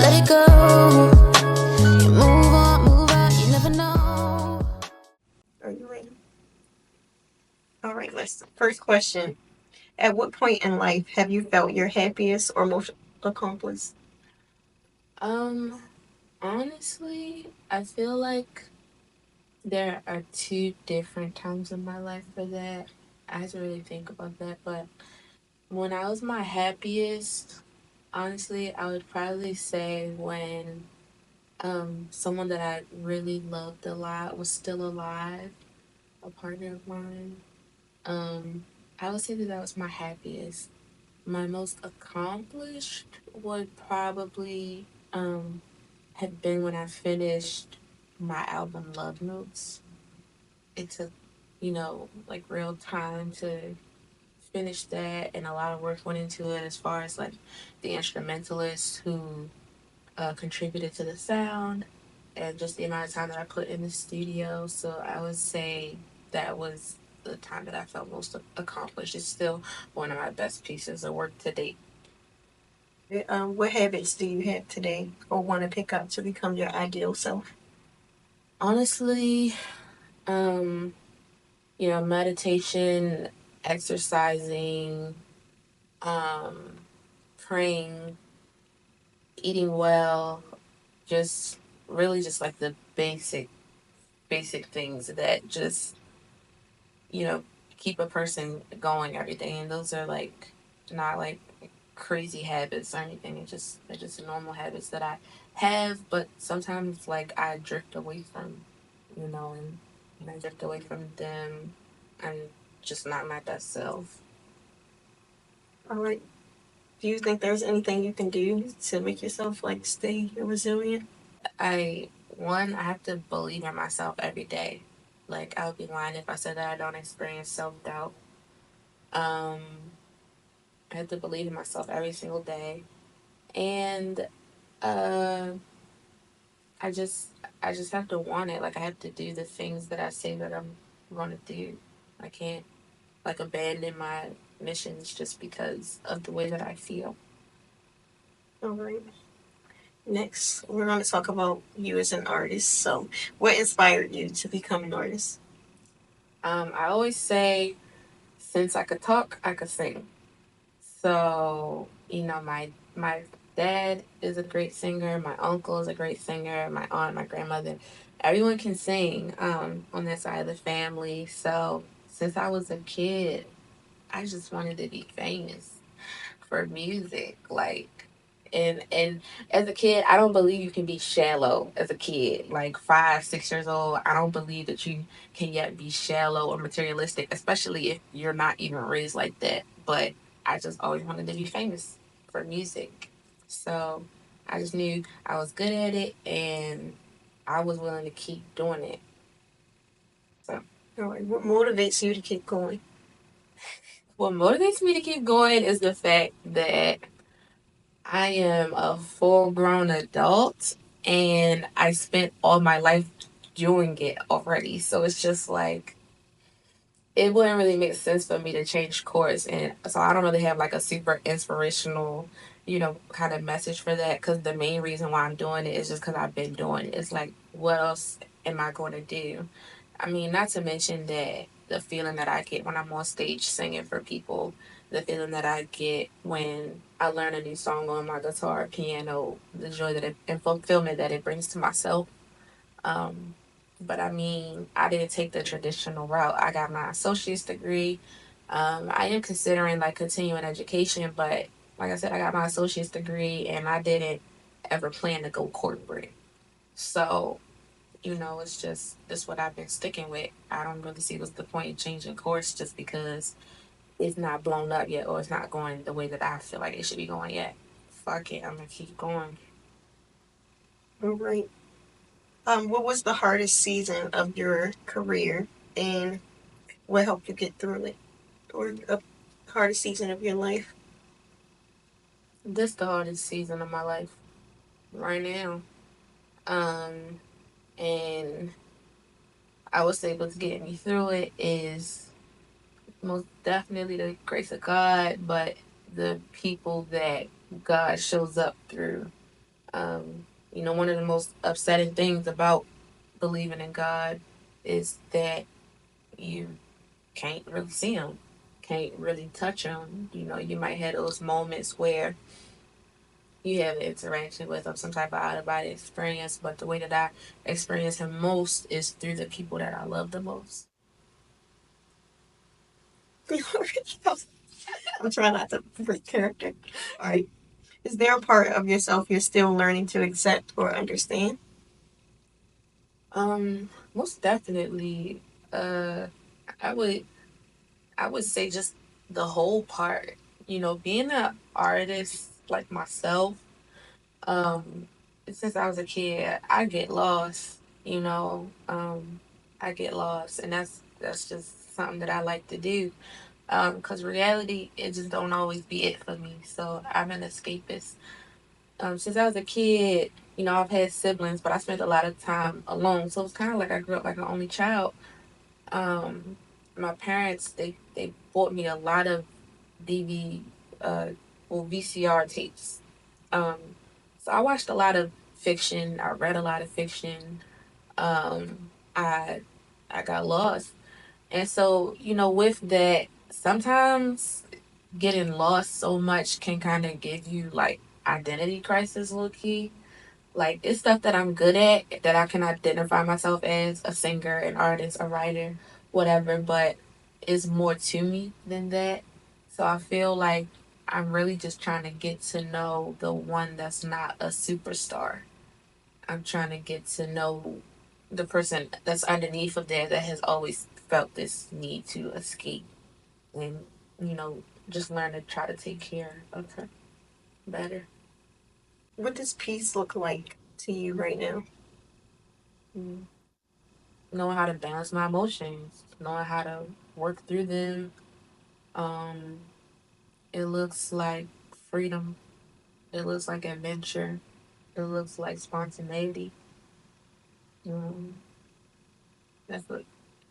let it go. You move on, move out, you never know. Are you ready? All right, let's. First question. At what point in life have you felt your happiest or most accomplished? Um, Honestly, I feel like there are two different times in my life for that. I had to really think about that, but when I was my happiest, honestly, I would probably say when someone that I really loved a lot was still alive, a partner of mine. Um, I would say that that was my happiest. My most accomplished would probably have been when I finished my album Love Notes. It took, like real time to finish that, and a lot of work went into it as far as like the instrumentalists who contributed to the sound and just the amount of time that I put in the studio. So I would say that was the time that I felt most accomplished. It's still one of my best pieces of work to date. What habits do you have today or want to pick up to become your ideal self? Honestly, um, meditation, exercising, um, praying, eating well, just really just like the basic things that just, you know, keep a person going every day. And those are like not like crazy habits or anything. They're just normal habits that I have, but sometimes like I drift away from, and when I drift away from them, I'm just not my best self. All right. Do you think there's anything you can do to make yourself like stay resilient? I have to believe in myself every day. Like I would be lying if I said that I don't experience self doubt. Um, I have to believe in myself every single day, and uh, I just I just have to want it. Like I have to do the things that I say that I'm going to do. I can't like abandon my missions just because of the way that I feel. All right. Next, we're going to talk about you as an artist. So, what inspired you to become an artist? I always say, since I could talk, I could sing. So, my dad is a great singer, my uncle is a great singer, my aunt, my grandmother, everyone can sing on that side of the family. So, since I was a kid, I just wanted to be famous for music. Like, and as a kid, I don't believe you can be shallow as a kid, like 5, 6 years old. I don't believe that you can yet be shallow or materialistic, especially if you're not even raised like that. But I just always wanted to be famous for music. So I just knew I was good at it and I was willing to keep doing it. So All right. What motivates you to keep going? what motivates me to keep going is the fact that I am a full grown adult and I spent all my life doing it already. So it's just like it wouldn't really make sense for me to change course. And so I don't really have like a super inspirational, kind of message for that because the main reason why I'm doing it is just because I've been doing it. It's like, what else am I going to do? I mean, not to mention that the feeling that I get when I'm on stage singing for people, the feeling that I get when I learn a new song on my guitar, piano, the joy that it and fulfillment that it brings to myself. Um, but I mean, I didn't take the traditional route. I got my associate's degree. I am considering like continuing education, but like I said, I got my associate's degree and I didn't ever plan to go corporate. So it's just this what I've been sticking with. I don't really see what's the point in changing course just because it's not blown up yet or it's not going the way that I feel like it should be going yet. Fuck it, I'm gonna keep going. All right. What was the hardest season of your career, and what helped you get through it, or the hardest season of your life? This the hardest season of my life right now. Um, and I was able to get me through it is most definitely the grace of God, but the people that God shows up through. One of the most upsetting things about believing in God is that you can't really see Him, can't really touch Him. You might have those moments where you have an interaction with Him, some type of out of body experience, but the way that I experience Him most is through the people that I love the most. I'm trying not to break character. All right. Is there a part of yourself you're still learning to accept or understand? Most definitely. Uh, I would I would say just the whole part. Being an artist like myself, um, since I was a kid, I get lost. I get lost, and that's just something that I like to do. Cause reality, it just don't always be it for me. So I'm an escapist. Since I was a kid, I've had siblings, but I spent a lot of time alone. So it's kind of like I grew up like an only child. Um, my parents they bought me a lot of DV VCR tapes. Um, so I watched a lot of fiction. I read a lot of fiction. Um, I I got lost, and so with that, sometimes getting lost so much can kind of give you like identity crisis, low key. Like it's stuff that I'm good at that I can identify myself as a singer, an artist, a writer, whatever, but it's more to me than that. So I feel like I'm really just trying to get to know the one that's not a superstar. I'm trying to get to know the person that's underneath of there that has always felt this need to escape and, you know, just learn to try to take care of her better. What does peace look like to you right now? Mm. Knowing how to balance my emotions, knowing how to work through them. Um, it looks like freedom. It looks like adventure. It looks like spontaneity. Um, that's what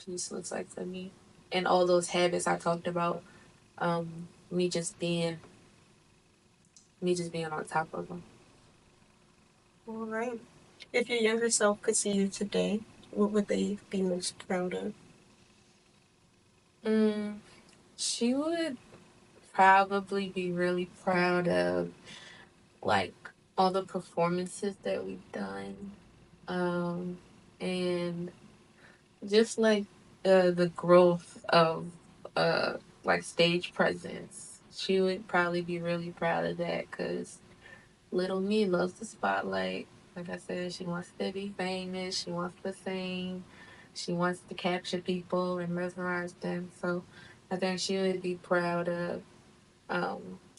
peace looks like for me. And all those habits I talked about, um, me just being me just being on top of them. All right. If your younger self could see you today, what would they be most proud of? Mm, she would probably be really proud of like all the performances that we've done, and just like the growth of like stage presence. She would probably be really proud of that because little me loves the spotlight. Like I said, she wants to be famous. She wants to sing. She wants to capture people and mesmerize them. So I think she would be proud of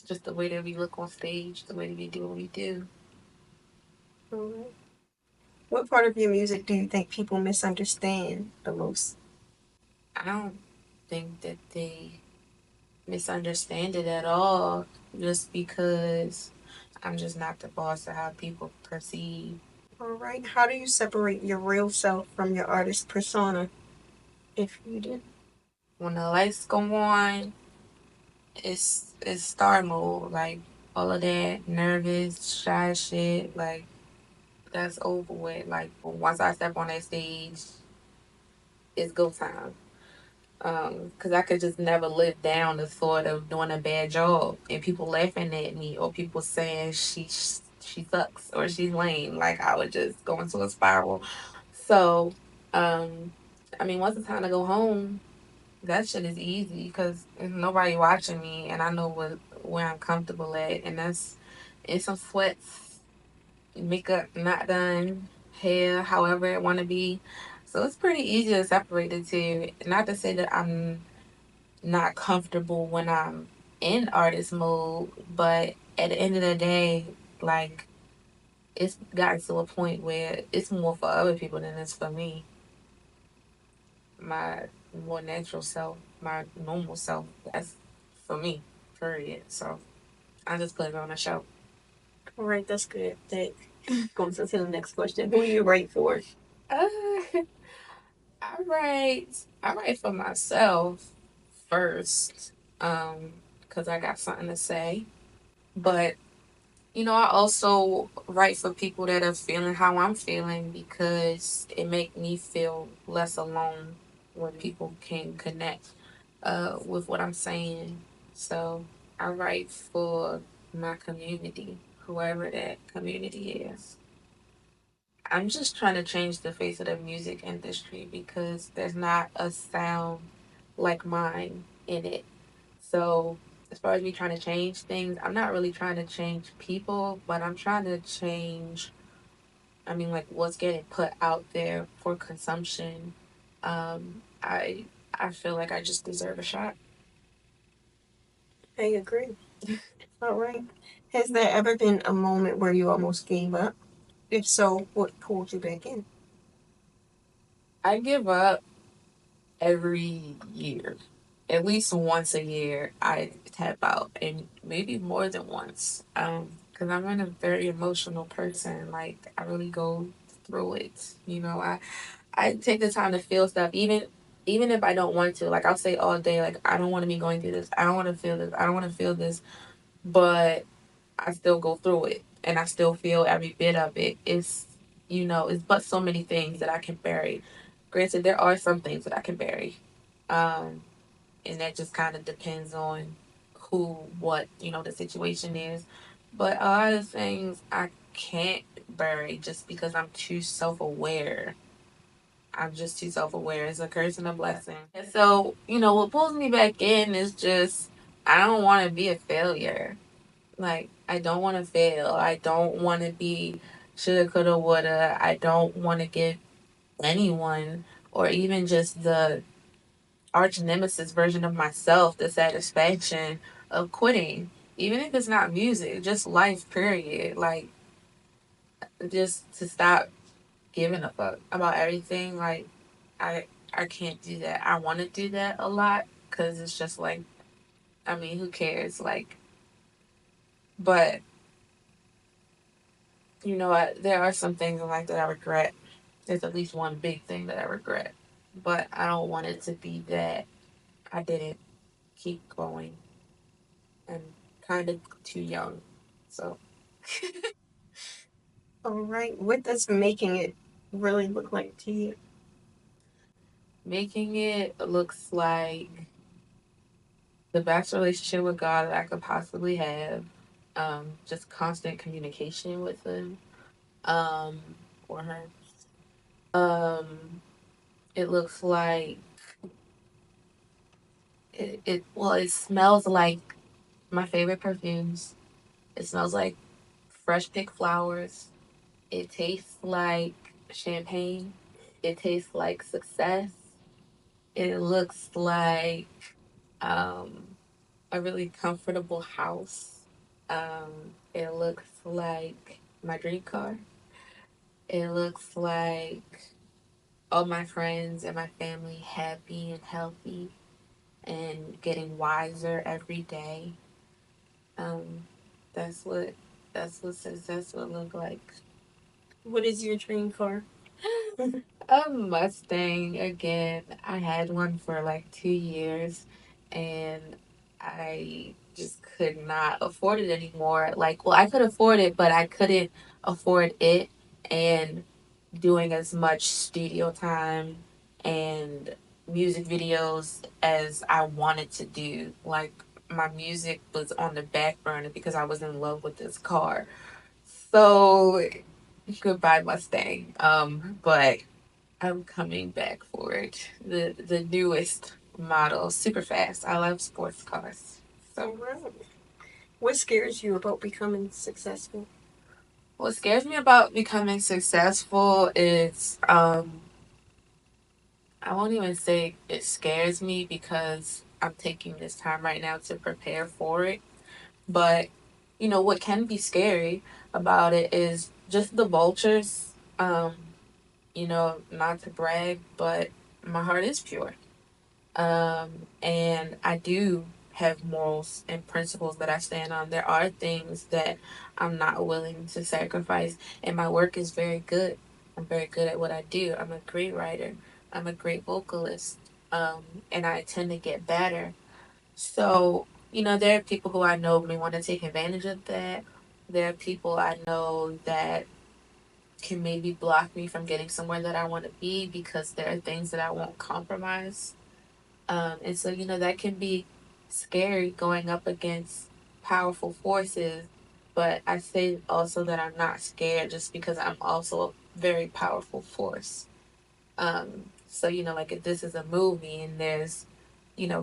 just the way that we look on stage, the way that we do what we do. All right. What part of your music do you think people misunderstand the most? I don't think that they misunderstand it at all just because I'm just not the boss of how people perceive. All right. How do you separate your real self from your artist persona, if you do? When the lights go on, it's star mode. Like all of that nervous, shy shit, like that's over with. Like once I step on that stage, it's go time. Because I could just never live down the thought of doing a bad job and people laughing at me or people saying she sucks or she's lame. Like I would just go into a spiral. So, um, I mean, once it's time to go home, that shit is easy because there's nobody watching me and I know where I'm comfortable at, and that's in some sweats, makeup not done, hair however it want to be. So it's pretty easy to separate the two. Not to say that I'm not comfortable when I'm in artist mode, but at the end of the day, like it's gotten to a point where it's more for other people than it's for me. My more natural self, my normal self, that's for me, period. So I just put it on a show. All right, that's good. That goes into the next question. Who do you write for? Uh, I write for myself first, because I got something to say. But I also write for people that are feeling how I'm feeling because it make me feel less alone when people can connect with what I'm saying. So I write for my community, whoever that community is. I'm just trying to change the face of the music industry because there's not a sound like mine in it. So, as far as me trying to change things, I'm not really trying to change people, but I'm trying to change, I mean, like what's getting put out there for consumption. I feel like I just deserve a shot. I agree. All right. Has there ever been a moment where you almost gave up? If so, what pulled you back in? I give up every year. At least once a year, I tap out, and maybe more than once. Because I'm a very emotional person. Like I really go through it. I take the time to feel stuff, even if I don't want to. Like I'll say all day, like I don't want to be going through this. I don't want to feel this. I don't want to feel this. But I still go through it, and I still feel every bit of it. It's but so many things that I can bury. Granted, there are some things that I can bury, um, and that just kind of depends on who, what the situation is. But a lot of things I can't bury just because I'm too self aware. I'm just too self aware. It's a curse and a blessing. And so, what pulls me back in is just I don't want to be a failure. Like, I don't want to fail. I don't want to be shoulda, coulda, woulda. I don't want to give anyone, or even just the arch nemesis version of myself, the satisfaction of quitting. Even if it's not music, just life, period. Like, just to stop giving a fuck about everything. Like, I can't do that. I want to do that a lot because it's just like, I mean, who cares? Like, but what? There are some things in life that I regret. There's at least one big thing that I regret. But I don't want it to be that I didn't keep going. I'm kind of too young. So, All right. What does making it really look like to you? making it looks like the best relationship with God that I could possibly have. Just constant communication with Him, um, or her. Um, it looks like well, it smells like my favorite perfumes. It smells like fresh picked flowers. It tastes like champagne. It tastes like success. It looks like um, a really comfortable house. It looks like my dream car. It looks like all my friends and my family happy and healthy and getting wiser every day. Um, that's what success would look like. What is your dream car? A Mustang again. I had one for like 2 years and I just could not afford it anymore. Like, well, I could afford it, but I couldn't afford it and doing as much studio time and music videos as I wanted to do. Like, my music was on the back burner because I was in love with this car. So, goodbye, Mustang. But I'm coming back for it. The newest model, super fast. I love sports cars. All So right. What scares you about becoming successful? what scares me about becoming successful is I won't even say it scares me because I'm taking this time right now to prepare for it. But what can be scary about it is just the vultures. Not to brag, but my heart is pure. And I do have morals and principles that I stand on. There are things that I'm not willing to sacrifice, and my work is very good. I'm very good at what I do. I'm a great writer. I'm a great vocalist, and I tend to get better. So there are people who I know may want to take advantage of that, There are people I know that can maybe block me from getting somewhere that I want to be because there are things that I won't compromise. And so, that can be scary going up against powerful forces. But I say also that I'm not scared just because I'm also a very powerful force. So, like if this is a movie and there's,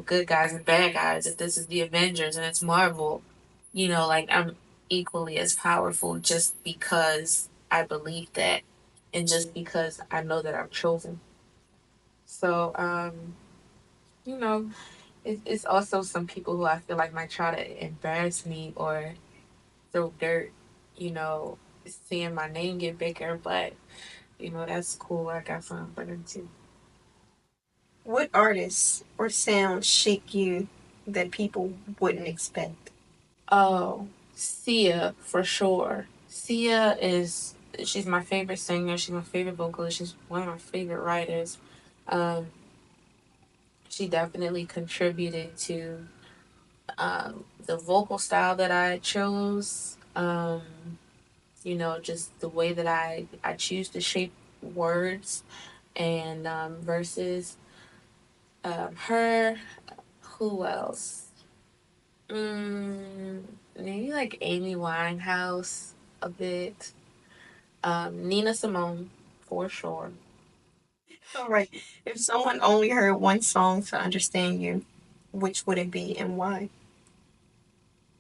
good guys and bad guys, if this is the Avengers and it's Marvel, like I'm equally as powerful just because I believe that and just because I know that I'm chosen. So, you know, it's also some people who I feel like might try to embarrass me or throw dirt, you know, seeing my name get bigger, but, that's cool. I got something for them too. What artists or sounds shake you that people wouldn't expect? Oh, Sia for sure. She's my favorite singer. She's my favorite vocalist. She's one of my favorite writers. Um, she definitely contributed to the vocal style that I chose. Just the way that I choose to shape words and verses. Her. Who else? Mm, Maybe like Amy Winehouse a bit. Nina Simone for sure. All right. If someone only heard one song to understand you, which would it be and why?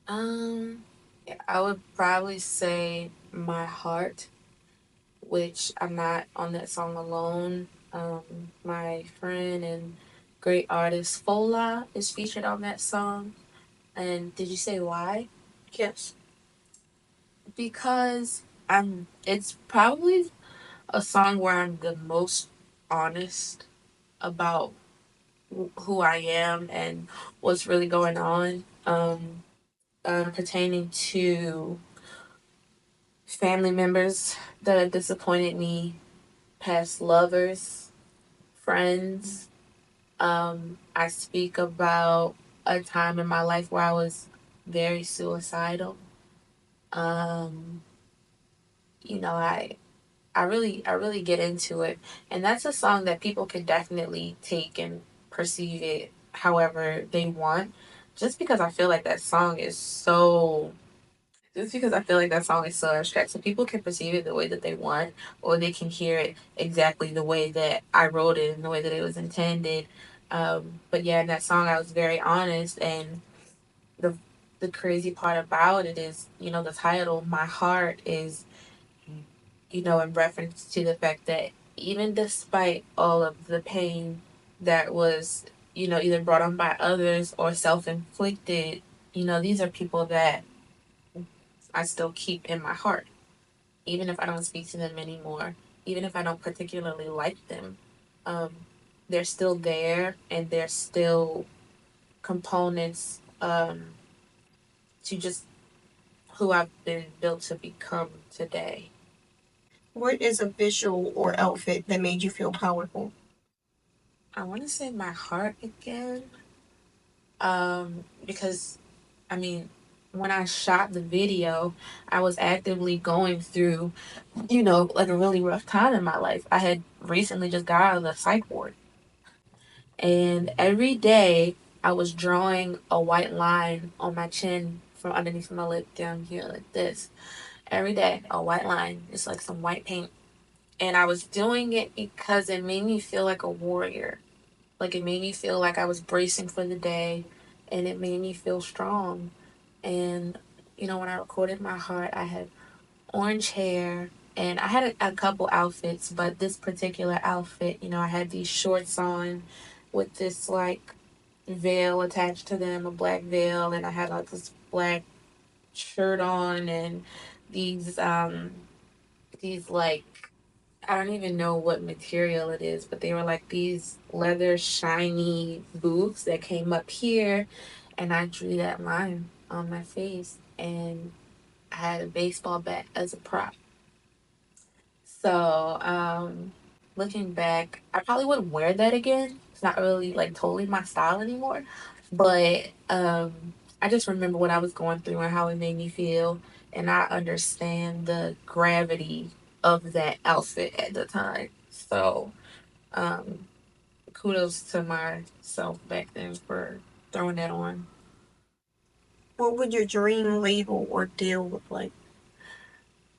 Yeah, I would probably say My Heart, which I'm not on that song alone. My friend and great artist Fola is featured on that song. And did you say why? Yes. Because it's probably a song where I'm the most honest about who I am and what's really going on, pertaining to family members that have disappointed me, past lovers, friends. I speak about a time in my life where I was very suicidal. Um, I really get into it, and that's a song that people can definitely take and perceive it however they want. Just because I feel like that song is so just because I feel like that song is so abstract. So people can perceive it the way that they want, or they can hear it exactly the way that I wrote it and the way that it was intended. But yeah, in that song, I was very honest, and the the crazy part about it is, the title, "My Heart," is, in reference to the fact that even despite all of the pain that was, either brought on by others or self inflicted, these are people that I still keep in my heart even if I don't speak to them anymore, even if I don't particularly like them, um, they're still there and they're still components to just who I've been built to become today. What is a visual or outfit that made you feel powerful? I want to say My Heart again, because I mean, when I shot the video, I was actively going through, like a really rough time in my life. I had recently just got out of the psych ward. And every day I was drawing a white line on my chin from underneath my lip down here like this. Every day, a white line. It's like some white paint. And I was doing it because it made me feel like a warrior. Like it made me feel like I was bracing for the day and it made me feel strong. And, when I recorded My Heart, I had orange hair and I had a couple outfits, but this particular outfit, I had these shorts on with this like veil attached to them, a black veil, and I had like this black shirt on and these these like I don't even know what material it is, but they were like these leather shiny boots that came up here, and I drew that line on my face, and I had a baseball bat as a prop. So, looking back, I probably wouldn't wear that again. It's not really like totally my style anymore. But I just remember what I was going through and how it made me feel. and I understand the gravity of that outfit at the time. So, um, kudos to myself back then for throwing that on. What would your dream label or deal look like?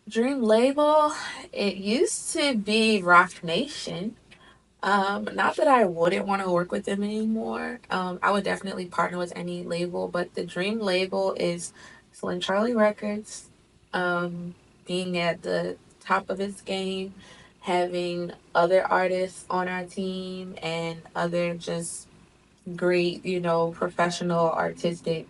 Dream label, it used to be Rock Nation. Not that I wouldn't want to work with them anymore. I would definitely partner with any label, but the dream label is Slim Charlie Records. Um, Being at the top of its game, having other artists on our team and other just great, professional, artistic,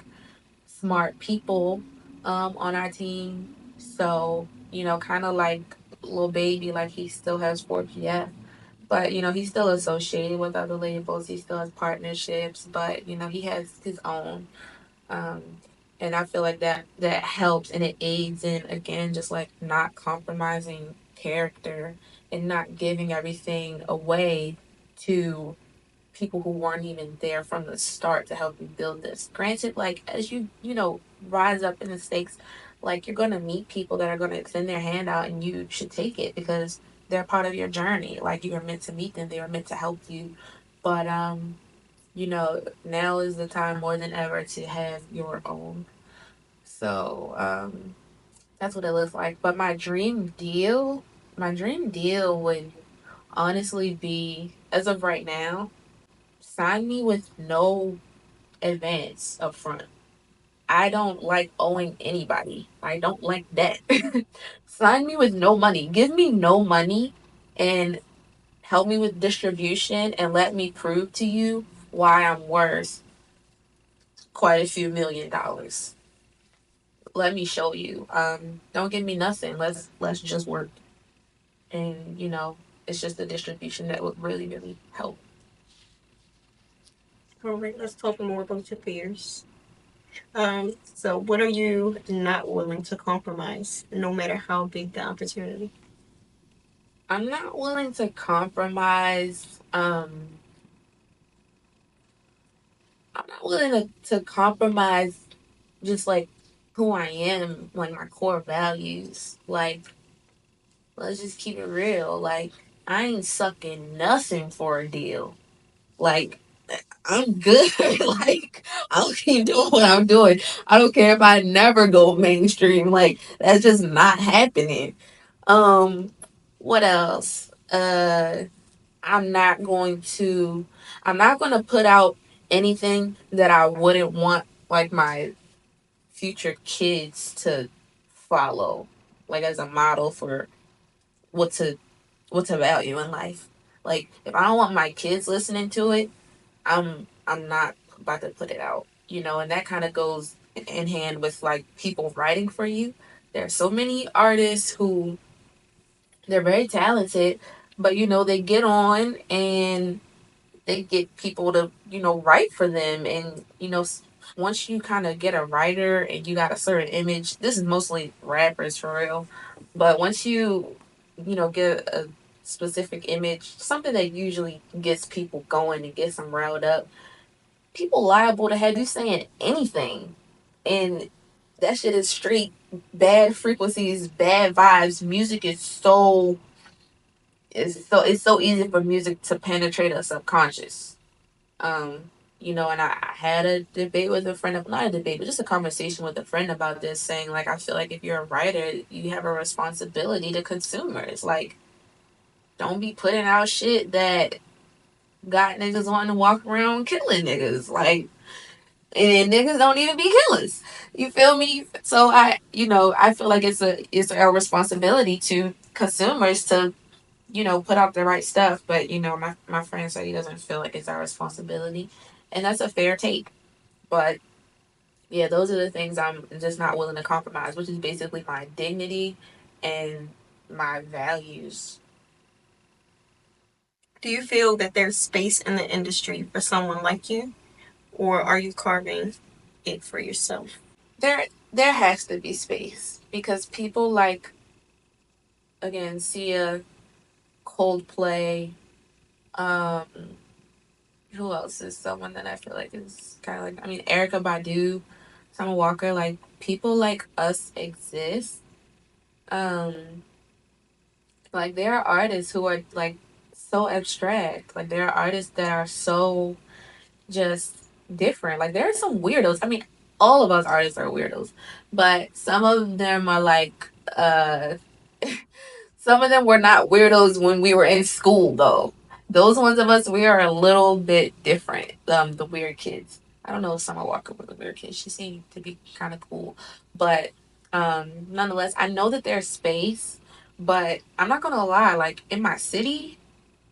smart people on our team. So, kind of like Lil Baby, like he still has 4PF, but he's still associated with other labels. He still has partnerships, but he has his own. Um, and I feel like that helps and it aids in, again, just like not compromising character and not giving everything away to people who weren't even there from the start to help you build this. Granted, like as you rise up in the stakes, like you're gonna meet people that are gonna extend their hand out and you should take it because they're part of your journey. Like you were meant to meet them, they were meant to help you. But now is the time more than ever to have your own. So, that's what it looks like. But my dream deal would honestly be, as of right now, sign me with no advance up front. I don't like owing anybody. I don't like that. Sign me with no money. Give me no money and help me with distribution and let me prove to you why I'm worth quite a few $1 million. Let me show you. Don't give me nothing. Let's just work. And it's just the distribution that would really, really help. All right, let's talk more about your fears. So what are you not willing to compromise, no matter how big the opportunity? I'm not willing to compromise. I'm not willing to compromise just like who I am, like my core values. Like, let's just keep it real. Like, I ain't sucking nothing for a deal. Like, I'm good. Like, I'll keep doing what I'm doing. I don't care if I never go mainstream. Like, that's just not happening. Um, what else? I'm not going to I'm not going to put out anything that I wouldn't want like my future kids to follow, like as a model for what to what to value in life. Like if I don't want my kids listening to it, I'm not about to put it out. And that kind of goes in hand with like people writing for you. There are so many artists who they're very talented, but they get on and they get people to write for them, and once you kind of get a writer and you got a certain image, this is mostly rappers for real, but once you get a specific image, something that usually gets people going and gets them riled up, people liable to have you saying anything, and that shit is straight bad frequencies, bad vibes. Music is it's so easy for music to penetrate a subconscious. And I had a debate with a friend, not a debate, but just a conversation with a friend about this, saying like I feel like if you're a writer, you have a responsibility to consumers. Like, don't be putting out shit that got niggas wanting to walk around killing niggas. Like, and niggas don't even be killers. You feel me? So I feel like it's a responsibility to consumers to put out the right stuff. But my friend said he doesn't feel like it's our responsibility, and that's a fair take. But yeah, those are the things I'm just not willing to compromise, which is basically my dignity and my values. Do you feel that there's space in the industry for someone like you, or are you carving it for yourself? There has to be space because people like, again, Sia, Coldplay, um, who else is someone that I feel like is kind of like, I mean, Erica Badu, Summer Walker, like people like us exist, um, like there are artists who are like so abstract. Like there are artists that are so just different. Like there are some weirdos. I mean, all of us artists are weirdos, but some of them are like some of them were not weirdos when we were in school though. Those ones of us, we are a little bit different. The weird kids. I don't know if Summer Walker was a weird kid. She seemed to be kind of cool, but nonetheless, I know that there's space. But I'm not gonna lie. Like in my city,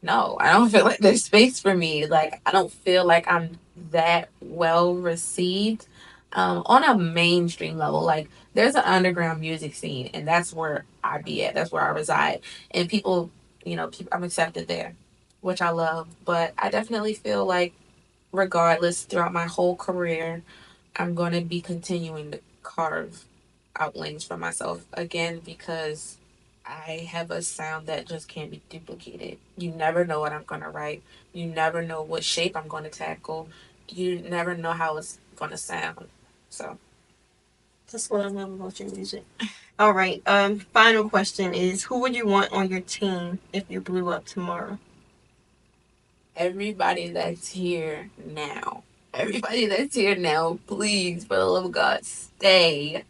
no, I don't feel like there's space for me. Like I don't feel like I'm that well received on a mainstream level. Like there's an underground music scene, and that's where I be at. That's where I reside, and people, I'm accepted there, which I love. But I definitely feel like, regardless, throughout my whole career, I'm going to be continuing to carve out lanes for myself again because I have a sound that just can't be duplicated. You never know what I'm going to write. You never know what shape I'm going to tackle. You never know how it's going to sound. So, That's what I love about your music. All right. Final question is, who would you want on your team if you blew up tomorrow? everybody that's here now, everybody that's here now, please, for the love of God, stay.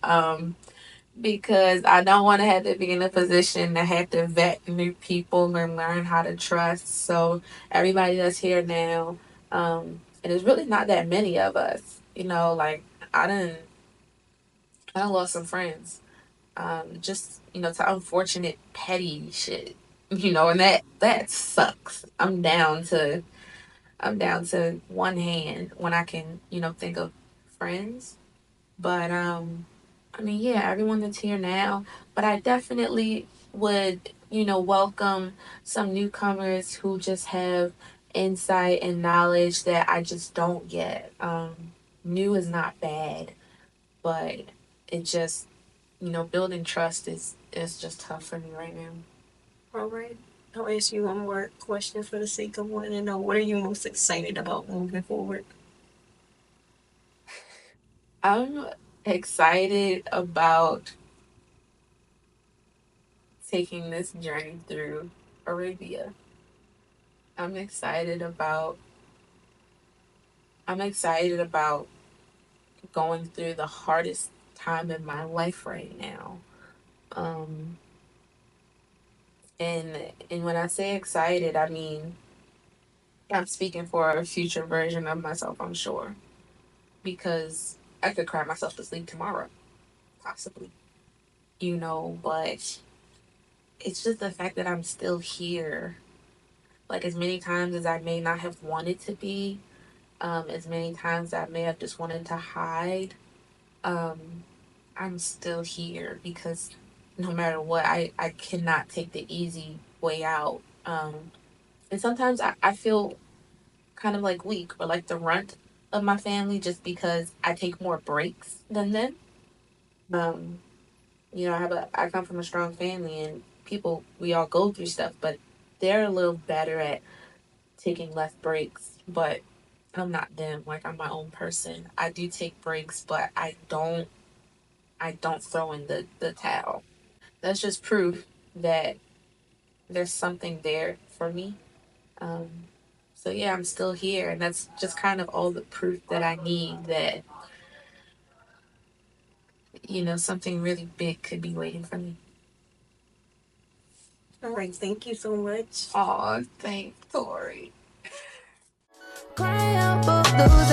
Because I don't want to have to be in a position to have to vet new people and learn how to trust. So everybody that's here now, and there's really not that many of us. Like I didn't, I done lost some friends. Just to unfortunate petty shit. And that sucks. I'm down to one hand when I can think of friends. But I mean, yeah, everyone that's here now, but I definitely would, welcome some newcomers who just have insight and knowledge that I just don't get. New is not bad, but it just, building trust is just tough for me right now. All right. I'll ask you one more question for the sake of wanting to know, what are you most excited about moving forward? I'm excited about taking this journey through Arabia. I'm excited about I'm excited about going through the hardest time in my life right now. Um, and when I say excited, I mean I'm speaking for a future version of myself, I'm sure, because I could cry myself to sleep tomorrow, possibly, but it's just the fact that I'm still here. Like as many times as I may not have wanted to be, as many times I may have just wanted to hide, um, I'm still here because no matter what, I cannot take the easy way out. And sometimes I feel kind of like weak or like the runt of my family just because I take more breaks than them. Um, I come from a strong family and people, we all go through stuff, but they're a little better at taking less breaks. But I'm not them. Like I'm my own person. I do take breaks, but I don't throw in the towel. That's just proof that there's something there for me. Um, so yeah, I'm still here, and that's just kind of all the proof that I need that something really big could be waiting for me. All right. Thank you so much. Oh, thanks, Tori. Cry out both those